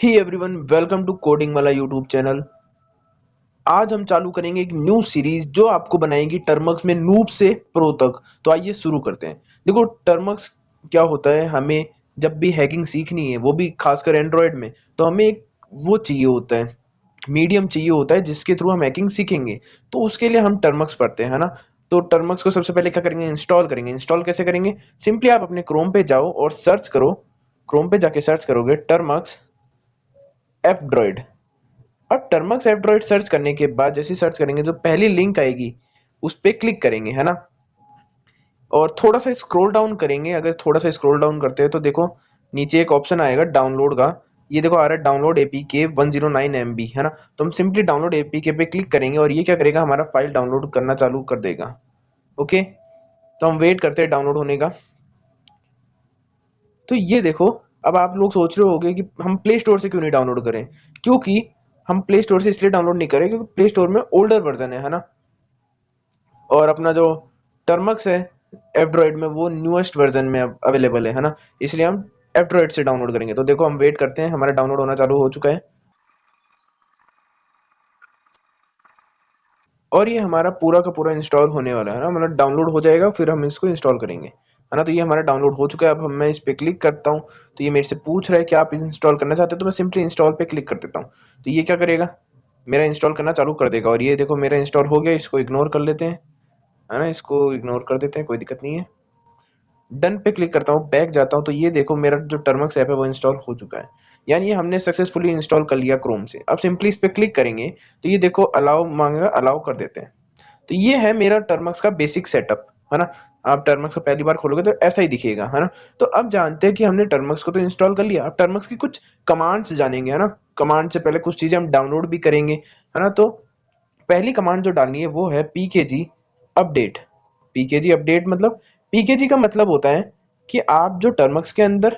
Hey everyone, welcome to coding वाला YouTube channel. आज हम चालू करेंगे एक न्यू सीरीज जो आपको बनाएगी टर्मक्स में नूब से प्रो तक। तो आइए शुरू करते हैं। देखो, टर्मक्स क्या होता है, हमें जब भी हैकिंग सीखनी है, वो भी खासकर एंड्रॉयड में, तो हमें एक वो चाहिए होता है, मीडियम चाहिए होता है जिसके थ्रू हम हैकिंग सीखेंगे। तो उसके लिए हम टर्मक्स पढ़ते हैं, है ना। तो टर्मक्स को सबसे पहले क्या करेंगे, इंस्टॉल करेंगे। इंस्टॉल कैसे करेंगे? सिंपली आप अपने क्रोम पे जाओ और सर्च करो। क्रोम पे जाके सर्च करोगे टर्मक्स एफ ड्रॉइड। अब टर्मक्स एफ सर्च करने के बाद जैसे सर्च करेंगे जो पहली लिंक आएगी उस पर क्लिक करेंगे, है ना। और थोड़ा सा स्क्रॉल डाउन करेंगे। अगर थोड़ा सा स्क्रॉल डाउन करते हैं तो देखो नीचे एक ऑप्शन आएगा डाउनलोड का। ये देखो आ रहा है डाउनलोड एपीके 109 MB, है ना। तो हम सिंपली डाउनलोड एपीके पे क्लिक करेंगे और ये क्या करेगा, हमारा फाइल डाउनलोड करना चालू कर देगा। ओके, तो हम वेट करते हैं डाउनलोड होने का। तो ये देखो, अब आप लोग सोच रहे होंगे कि हम प्ले स्टोर से क्यों नहीं डाउनलोड करें। क्योंकि हम प्ले स्टोर से इसलिए डाउनलोड नहीं करें क्योंकि प्ले स्टोर में ओल्डर वर्जन है ना। और अपना जो टर्मक्स है एफ में वो न्यूएस्ट वर्जन में अवेलेबल है ना। इसलिए हम एफ से डाउनलोड करेंगे। तो देखो हम वेट करते हैं, हमारा डाउनलोड होना चालू हो चुका है और ये हमारा पूरा का पूरा इंस्टॉल होने वाला है ना, मतलब डाउनलोड हो जाएगा फिर हम इसको इंस्टॉल करेंगे, है ना। तो ये हमारा डाउनलोड हो चुका है। अब मैं इस पे क्लिक करता हूँ तो ये मेरे से पूछ रहा है कि आप इंस्टॉल करना चाहते हो, तो मैं सिंपली इंस्टॉल पे क्लिक कर देता हूँ। तो ये क्या करेगा, मेरा इंस्टॉल करना चालू कर देगा। और ये देखो मेरा इंस्टॉल हो गया। इसको इग्नोर कर लेते हैं, है ना। इसको इग्नोर कर देते हैं, कोई दिक्कत नहीं है। डन पे क्लिक करता हूँ, बैक जाता हूँ तो ये देखो मेरा जो टर्मक्स ऐप है वो इंस्टॉल हो चुका है। यानी हमने सक्सेसफुली इंस्टॉल कर लिया क्रोम से। अब सिंपली इस पे क्लिक करेंगे तो ये देखो अलाउ मांगेगा, अलाउ कर देते हैं। तो ये है मेरा टर्मक्स का बेसिक सेटअप, है ना। आप टर्मक्स को पहली बार खोलोगे तो ऐसा ही दिखेगा, है ना। तो अब जानते हैं कि हमने टर्मक्स को तो इंस्टॉल कर लिया। अब टर्मक्स की कुछ कमांड्स जानेंगे, है ना। कमांड से पहले कुछ चीजें हम डाउनलोड भी करेंगे, है ना। तो पहली कमांड जो डालनी है वो है पीकेजी अपडेट। पीकेजी अपडेट मतलब, पीकेजी का मतलब होता है कि आप जो टर्मक्स के अंदर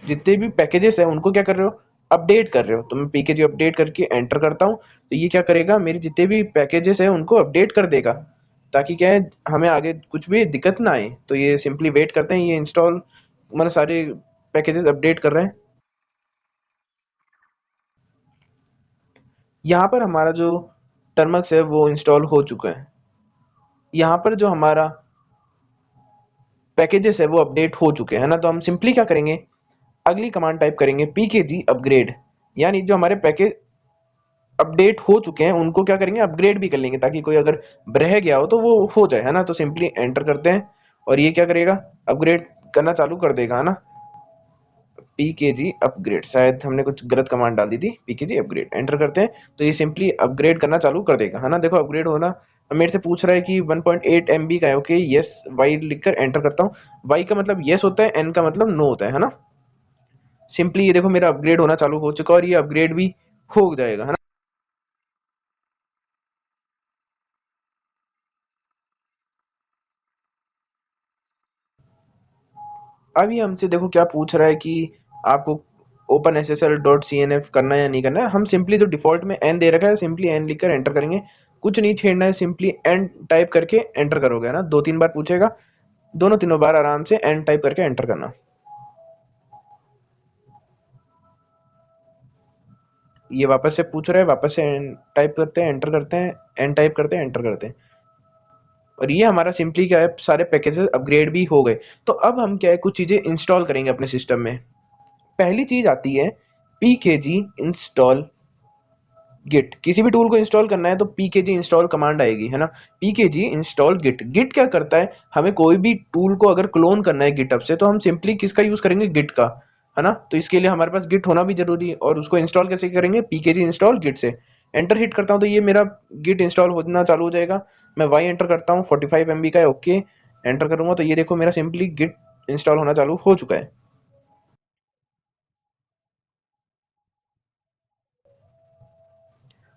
जितने भी पैकेजेस हैं उनको क्या कर रहे हो, अपडेट कर रहे हो। तो मैं पीकेजी अपडेट करके एंटर करता हूँ तो ये क्या करेगा, मेरे जितने भी पैकेजेस हैं उनको अपडेट कर देगा, ताकि क्या है हमें आगे कुछ भी दिक्कत ना आए। तो ये सिंपली वेट करते हैं, ये इंस्टॉल मतलब सारे पैकेजेस अपडेट कर रहे हैं। यहाँ पर हमारा जो टर्मक्स है वो इंस्टॉल हो चुका है। यहाँ पर जो हमारा पैकेजेस है वो अपडेट हो चुके हैं, है ना। तो हम सिंपली क्या करेंगे, अगली कमांड टाइप करेंगे पीकेजी अपग्रेड। यानी जो हमारे पैकेज अपडेट हो चुके हैं उनको क्या करेंगे, अपग्रेड भी कर लेंगे, ताकि कोई अगर रह गया हो तो वो हो जाए, है ना। तो सिंपली एंटर करते हैं और ये क्या करेगा, अपग्रेड करना चालू कर देगा, है ना। पीकेजी अपग्रेड, शायद हमने कुछ गलत कमांड डाल दी थी। पीकेजी अपग्रेड एंटर करते हैं तो ये सिंपली अपग्रेड करना चालू कर देगा, है ना। देखो अपग्रेड होना। अब मेरे से पूछ रहा है कि 1.8 MB का है। ओके, यस वाई लिखकर एंटर करता हूँ। वाई का मतलब यस होता है, एन का मतलब नो होता है ना। सिंपली ये देखो मेरा अपग्रेड होना चालू हो चुका है और ये अपग्रेड भी हो जाएगा, है ना। अभी हमसे देखो क्या पूछ रहा है कि आपको open S S L dot C N F करना है या नहीं करना है। हम सिंपली जो डिफॉल्ट में एन दे रखा है सिंपली एन लिखकर एंटर करेंगे। कुछ नहीं छेड़ना है, सिंपली एन टाइप करके एंटर करोगे, है ना। 2-3 बार पूछेगा, दोनों तीनों बार आराम से एन टाइप करके एंटर करना। ये वापस से पूछ रहा है, वापस से एन टाइप करते हैं, एंटर करते हैं, एन टाइप करते हैं, एंटर करते हैं। और ये हमारा सिंपली क्या है, सारे पैकेजेस अपग्रेड भी हो गए। तो अब हम क्या है, कुछ चीजें इंस्टॉल करेंगे अपने सिस्टम में। पहली चीज आती है पीकेजी इंस्टॉल गिट। किसी भी टूल को इंस्टॉल करना है तो पीकेजी इंस्टॉल कमांड आएगी, है ना। PKG install Git. गिट क्या करता है, हमें कोई भी टूल को अगर क्लोन करना है गिटहब से तो हम सिंपली किसका यूज करेंगे, गिट का, है ना। तो इसके लिए हमारे पास गिट होना भी जरूरी है। और उसको इंस्टॉल कैसे करेंगे, पीकेजी इंस्टॉल गिट से। एंटर हिट करता हूँ तो ये मेरा गिट इंस्टॉल होना चालू हो जाएगा। मैं वाई एंटर करता हूँ, 45 MB का है। ओके, एंटर करूंगा तो ये देखो मेरा सिंपली गिट इंस्टॉल होना चालू हो चुका है।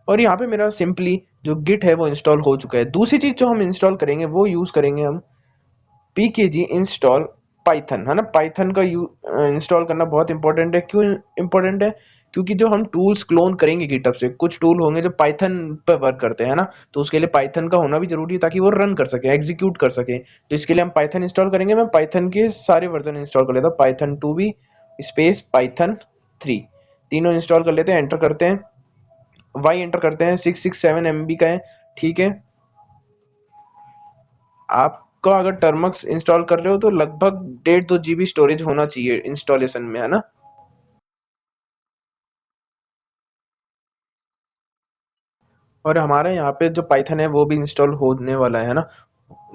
और यहाँ पे मेरा सिंपली जो गिट है वो इंस्टॉल हो चुका है। दूसरी चीज जो हम इंस्टॉल करेंगे वो यूज करेंगे हम पीकेजी इंस्टॉल पाइथन, है ना। पाइथन का इंस्टॉल करना बहुत इंपॉर्टेंट है। क्यों इंपॉर्टेंट है, क्योंकि जो हम टूल्स क्लोन करेंगे गिटहब से, कुछ टूल होंगे जो पाइथन पर वर्क करते हैं ना। तो उसके लिए पाइथन का होना भी जरूरी है ताकि वो रन कर सके, एग्जीक्यूट कर सके। तो इसके लिए हम पाइथन इंस्टॉल करेंगे। मैं पाइथन के सारे वर्जन इंस्टॉल कर लेता हूँ, पाइथन 2 भी स्पेस पाइथन 3। तीनों इंस्टॉल कर लेते हैं, एंटर करते हैं, वाई एंटर करते हैं, 667 MB का है, ठीक है। आपका अगर टर्मक्स इंस्टॉल कर रहे हो तो लगभग 1.5-2 GB स्टोरेज होना चाहिए इंस्टॉलेशन में, है ना। और हमारा यहाँ पे जो पाइथन है वो भी इंस्टॉल होने वाला है ना,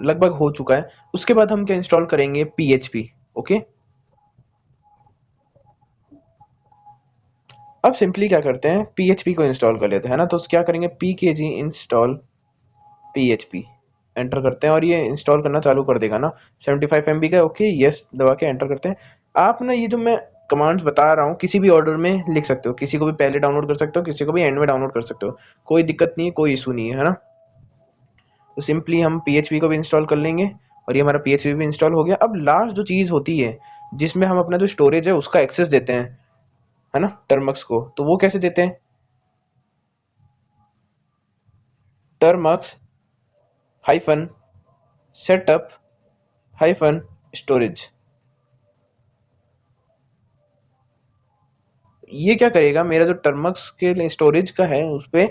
लगभग हो चुका है। उसके बाद हम क्या इंस्टॉल करेंगे, PHP। ओके, अब सिंपली क्या करते हैं, PHP को इंस्टॉल कर लेते हैं ना। तो क्या करेंगे, pkg इंस्टॉल PHP, एंटर करते हैं और ये इंस्टॉल करना चालू कर देगा ना। 75 MB का, ओके यस दबा के एंटर करते हैं। आप ना ये जो मैं कमांड्स बता रहा हूँ किसी भी ऑर्डर में लिख सकते हो, किसी को भी पहले डाउनलोड कर सकते हो, किसी को भी एंड में डाउनलोड कर सकते हो, कोई दिक्कत नहीं है, कोई इशू नहीं है ना। तो सिंपली हम PHP को भी इंस्टॉल कर लेंगे और ये हमारा PHP भी इंस्टॉल हो गया। अब लास्ट जो चीज होती है जिसमें हम अपना जो स्टोरेज है उसका एक्सेस देते हैं, है ना, टर्मक्स को, तो वो कैसे देते हैं, Termux hyphen setup hyphen storage. ये क्या करेगा, मेरा जो टर्मक्स के स्टोरेज का है उस पे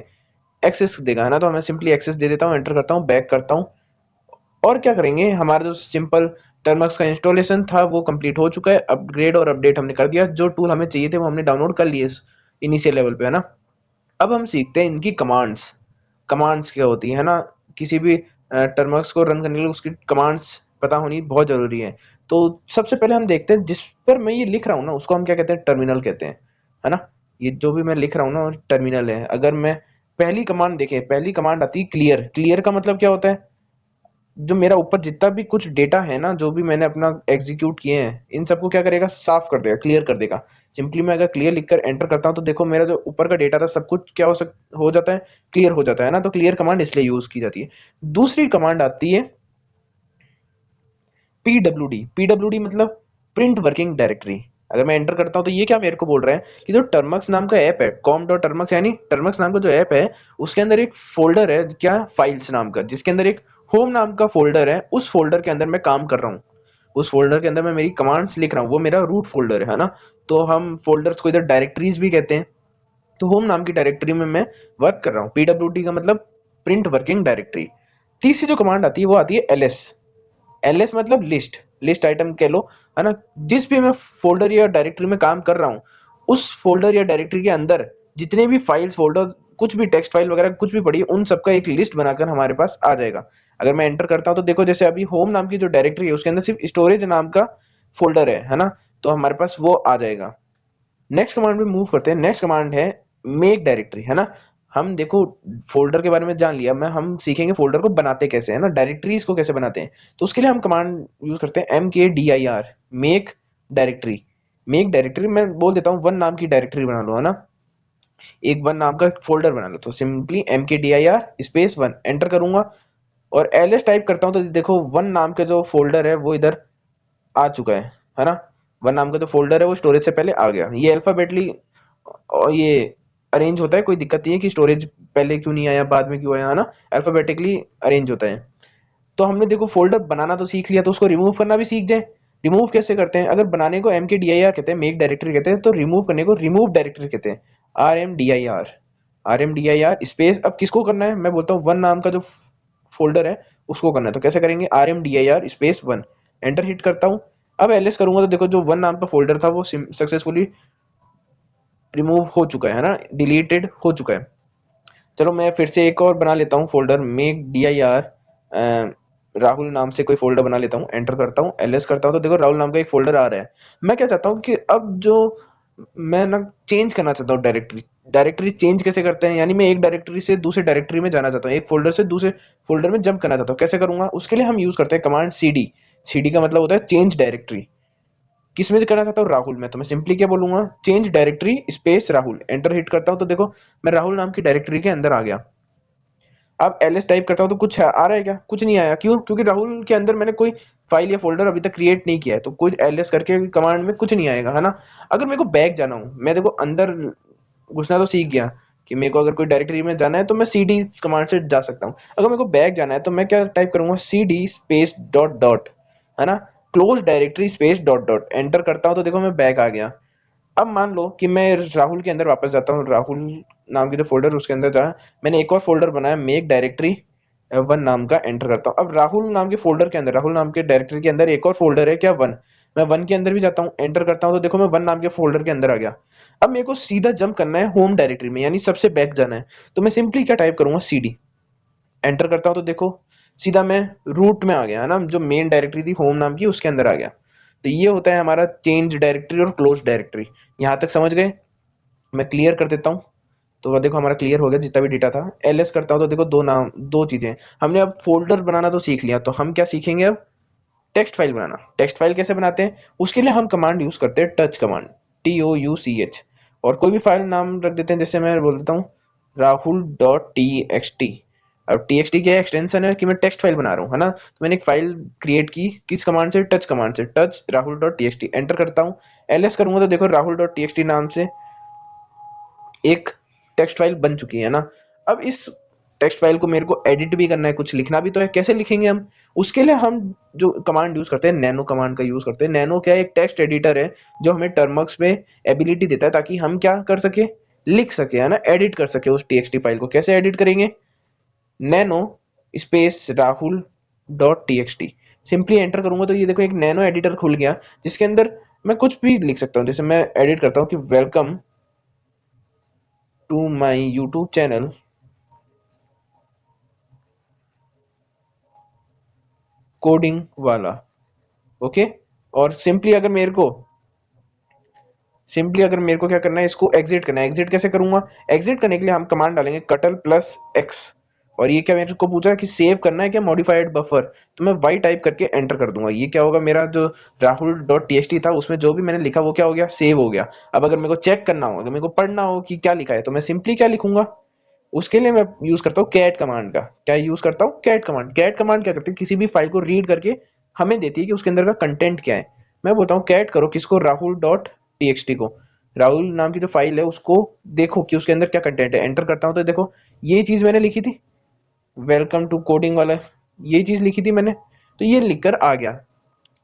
एक्सेस देगा, है ना। तो मैं सिंपली एक्सेस दे देता हूँ, एंटर करता हूँ, बैक करता हूँ। और क्या करेंगे, हमारा जो सिंपल टर्मक्स का इंस्टॉलेशन था वो कंप्लीट हो चुका है। अपग्रेड और अपडेट हमने कर दिया, जो टूल हमें चाहिए थे वो हमने डाउनलोड कर लिए इनिशियल लेवल पे, है ना। अब हम सीखते हैं इनकी कमांड्स। कमांड्स क्या होती है ना, किसी भी टर्मक्स को रन करने के लिए उसकी कमांड्स पता होनी बहुत जरूरी है। तो सबसे पहले हम देखते हैं जिस पर मैं ये लिख रहा हूँ ना उसको हम क्या कहते हैं, टर्मिनल कहते हैं, है ना। ये जो भी मैं लिख रहा हूँ ना टर्मिनल है। अगर मैं पहली कमांड देखें, पहली कमांड आती है क्लियर। क्लियर का मतलब क्या होता है, जो मेरा ऊपर जितना भी कुछ डेटा है ना, जो भी मैंने अपना एग्जीक्यूट किए हैं, इन सबको क्या करेगा, साफ कर देगा, क्लियर कर देगा। सिंपली मैं अगर क्लियर लिखकर एंटर करता हूँ तो देखो मेरा जो ऊपर का डेटा था सब कुछ क्या हो जाता है, क्लियर हो जाता है ना। तो क्लियर कमांड इसलिए यूज की जाती है। दूसरी कमांड आती है PWD। PWD मतलब प्रिंट वर्किंग डायरेक्टरी। अगर मैं एंटर करता हूं तो ये क्या मेरे को बोल रहा है कि जो टर्मक्स नाम का ऐप है, com.termux यानी टर्मक्स नाम का जो ऐप है, उसके अंदर एक फोल्डर है क्या, फाइल्स नाम का, जिसके अंदर एक होम नाम का फोल्डर है। उस फोल्डर के अंदर मैं काम कर रहा हूँ, उस फोल्डर के अंदर मैं मेरी कमांड्स लिख रहा हूँ, वो मेरा रूट फोल्डर है ना। तो हम फोल्डर्स को इधर डायरेक्टरीज भी कहते हैं। तो होम नाम की डायरेक्टरी में मैं वर्क कर रहा हूँ। PWD का मतलब प्रिंट वर्किंग डायरेक्टरी। तीसरी जो कमांड आती है वो आती है LS। LS मतलब लिस्ट, लिस्ट आइटम कह लो, है ना। जिस भी मैं फोल्डर या डायरेक्टरी में काम कर रहा हूँ, उस फोल्डर या डायरेक्टरी के अंदर जितने भी फाइल्स, फोल्डर, कुछ भी टेक्स्ट फाइल वगैरह कुछ भी पड़ी है, उन सबका एक लिस्ट बनाकर हमारे पास आ जाएगा। अगर मैं एंटर करता हूँ तो देखो जैसे अभी होम नाम की जो डायरेक्टरी है उसके अंदर सिर्फ स्टोरेज नाम का फोल्डर है ना। तो हमारे पास वो आ जाएगा। नेक्स्ट कमांड में मूव करते हैं। नेक्स्ट कमांड है मेक डायरेक्टरी, है ना। हम देखो फोल्डर के बारे में जान लिया, मैं हम सीखेंगे फोल्डर को बनाते कैसे, है ना, डायरेक्टरीज को कैसे बनाते हैं। तो उसके लिए हम कमांड यूज करते हैं MKDIR, make directory. Make directory मैं बोल देता हूँ वन नाम की डायरेक्टरी बना लो, है ना, एक वन नाम का फोल्डर बना लो। तो simply MKDIR space one enter करूंगा और LS टाइप करता हूँ तो देखो वन नाम का जो फोल्डर है वो इधर आ चुका है ना। वन नाम का जो फोल्डर है वो स्टोरेज से पहले आ गया। ये अल्फाबेटली और ये अरेंज होता है, कोई दिक्कत नहीं है कि स्टोरेज पहले क्यों नहीं आया बाद में क्यों आया, है ना, अल्फाबेटिकली अरेंज होता है। तो हमने देखो फोल्डर बनाना तो सीख लिया, तो उसको रिमूव करना भी सीख जाए। रिमूव कैसे करते हैं, अगर बनाने को MKDIR कहते हैं, मेक डायरेक्टरी कहते हैं, तो रिमूव करने को रिमूव डायरेक्टरी कहते हैं, RMDIR। RMDIR स्पेस, अब किसको करना है, मैं बोलता हूँ वन नाम का जो फोल्डर है उसको करना है। तो कैसे करेंगे, RMDIR space one, enter hit करता हूँ। अब LS करूंगा तो देखो जो वन नाम का फोल्डर था वो सक्सेसफुली रिमूव हो चुका है ना, डिलीटेड हो चुका है। चलो मैं फिर से एक और बना लेता हूँ फोल्डर, मेक DIR राहुल नाम से कोई फोल्डर बना लेता हूँ, एंटर करता हूँ, LS करता हूँ तो देखो राहुल नाम का एक फोल्डर आ रहा है। मैं क्या चाहता हूँ कि अब जो मैं ना चेंज करना चाहता हूँ डायरेक्टरी। डायरेक्टरी चेंज कैसे करते हैं, यानी मैं एक डायरेक्टरी से दूसरे डायरेक्टरी में जाना चाहता हूँ, एक फोल्डर से दूसरे फोल्डर में जंप करना चाहता हूँ, कैसे करूंगा, उसके लिए हम यूज करते हैं कमांड CD। CD का मतलब होता है चेंज डायरेक्टरी। किसमें से करना चाहता हूँ, राहुल में, तो मैं सिंपली क्या बोलूंगा, change directory space Rahul, enter hit करता हूँ तो देखो मैं राहुल नाम की डायरेक्टरी के अंदर आ गया। अब LS टाइप करता हूँ तो कुछ आ रहा है क्या, कुछ नहीं आया, क्यों, क्योंकि राहुल के अंदर मैंने कोई फाइल या फोल्डर अभी तक क्रिएट नहीं किया है, तो कुछ LS करके कमांड में कुछ नहीं आएगा, है ना। अगर मेरे को बैक जाना हो, मैं देखो अंदर घुसना तो सीख गया कि मेरे को अगर कोई डायरेक्टरी में जाना है तो मैं CD कमांड से जा सकता हूँ। अगर मेरे को बैक जाना है तो मैं क्या टाइप करूंगा, CD स्पेस डॉट डॉट, है ना, close directory space dot dot, enter करता हूँ तो देखो मैं बैक आ गया। अब मान लो कि मैं राहुल के अंदर वापस जाता हूँ, राहुल नाम की जो फोल्डर उसके अंदर जा, मैंने एक और फोल्डर बनाया मेक डायरेक्टरी वन नाम का, एंटर करता हूँ। अब राहुल नाम के फोल्डर के अंदर, राहुल नाम के डायरेक्टरी के अंदर एक और फोल्डर है क्या, वन। मैं वन के अंदर भी जाता हूँ, एंटर करता हूँ, तो देखो मैं वन नाम के फोल्डर के अंदर आ गया। अब मेरे को सीधा जंप करना है होम डायरेक्टरी में, यानी सबसे बैक जाना है। तो मैं सिंपली क्या टाइप करूंगा, cd, एंटर करता हूँ, तो देखो सीधा मैं रूट में आ गया है ना, जो मेन डायरेक्टरी थी होम नाम की उसके अंदर आ गया। तो ये होता है हमारा चेंज डायरेक्टरी और क्लोज डायरेक्टरी। यहाँ तक समझ गए? मैं क्लियर कर देता हूँ। तो वह देखो हमारा क्लियर हो गया जितना भी डेटा था। एलएस करता हूँ तो देखो दो नाम, दो चीजें हमने। अब फोल्डर बनाना तो सीख लिया, तो हम क्या सीखेंगे अब, टेक्स्ट फाइल बनाना। टेक्स्ट फाइल कैसे बनाते हैं, उसके लिए हम कमांड यूज करते हैं, टच कमांड, TOUCH। और कोई भी फाइल नाम रख देते हैं, जैसे मैं बोल देता हूँ Rahul dot T x T. अब TXT क्या एक्सटेंशन है कि मैं टेक्स्ट फाइल बना रहा हूँ, है ना। तो मैंने एक फाइल क्रिएट की किस कमांड से, टच कमांड से, touch Rahul dot TXT, enter करता हूँ। एलएस करूंगा तो देखो राहुल डॉट TXT नाम से एक टेक्स्ट फाइल बन चुकी है ना। अब इस टेक्स्ट फाइल को मेरे को एडिट भी करना है, कुछ लिखना भी तो है, कैसे लिखेंगे हम, उसके लिए हम जो कमांड यूज करते हैं, नैनो कमांड का यूज करते हैं। नैनो क्या है, एक टेक्स्ट एडिटर है जो हमें टर्मक्स में एबिलिटी देता है, ताकि हम क्या कर सके, लिख सके, है ना, एडिट कर सके उस TXT फाइल को। कैसे एडिट करेंगे, nano space Rahul dot TXT, simply enter करूंगा तो ये देखो एक नैनो एडिटर खुल गया, जिसके अंदर मैं कुछ भी लिख सकता हूँ। जैसे मैं एडिट करता हूँ कि welcome to my YouTube channel coding वाला, ओके। और सिंपली अगर मेरे को क्या करना है, इसको एग्जिट करना है। एग्जिट कैसे करूंगा, एग्जिट करने के लिए हम कमांड डालेंगे कटल प्लस एक्स। और ये क्या मेरे को पूछा है कि सेव करना है क्या मॉडिफाइड बफर, तो मैं वाई टाइप करके एंटर कर दूंगा। ये क्या होगा, मेरा जो राहुल डॉट TXT था उसमें जो भी मैंने लिखा वो क्या हो गया, सेव हो गया। अब अगर मेरे को चेक करना हो, अगर मेरे को पढ़ना हो कि क्या लिखा है, तो मैं सिंपली क्या लिखूंगा, उसके लिए मैं यूज करता हूँ कैट कमांड का। क्या यूज करता हूँ, कैट कमांड। कैट कमांड क्या करती है, किसी भी फाइल को रीड करके हमें देती है कि उसके अंदर का कंटेंट क्या है। मैं बोलता हूँ कैट करो किसको, राहुल डॉट TXT को, राहुल नाम की जो फाइल है उसको देखो कि उसके अंदर क्या कंटेंट है। एंटर करता हूँ तो देखो ये चीज मैंने लिखी थी, वेलकम टू कोडिंग वाला, ये चीज लिखी थी मैंने, तो ये लिखकर आ गया।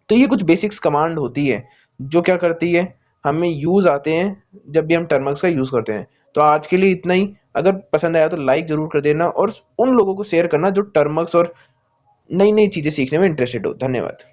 तो ये कुछ बेसिक्स कमांड होती है जो क्या करती है, हमें यूज आते हैं जब भी हम टर्मक्स का यूज करते हैं। तो आज के लिए इतना ही। अगर पसंद आया तो लाइक जरूर कर देना, और उन लोगों को शेयर करना जो टर्मक्स और नई नई चीजें सीखने में इंटरेस्टेड हो। धन्यवाद।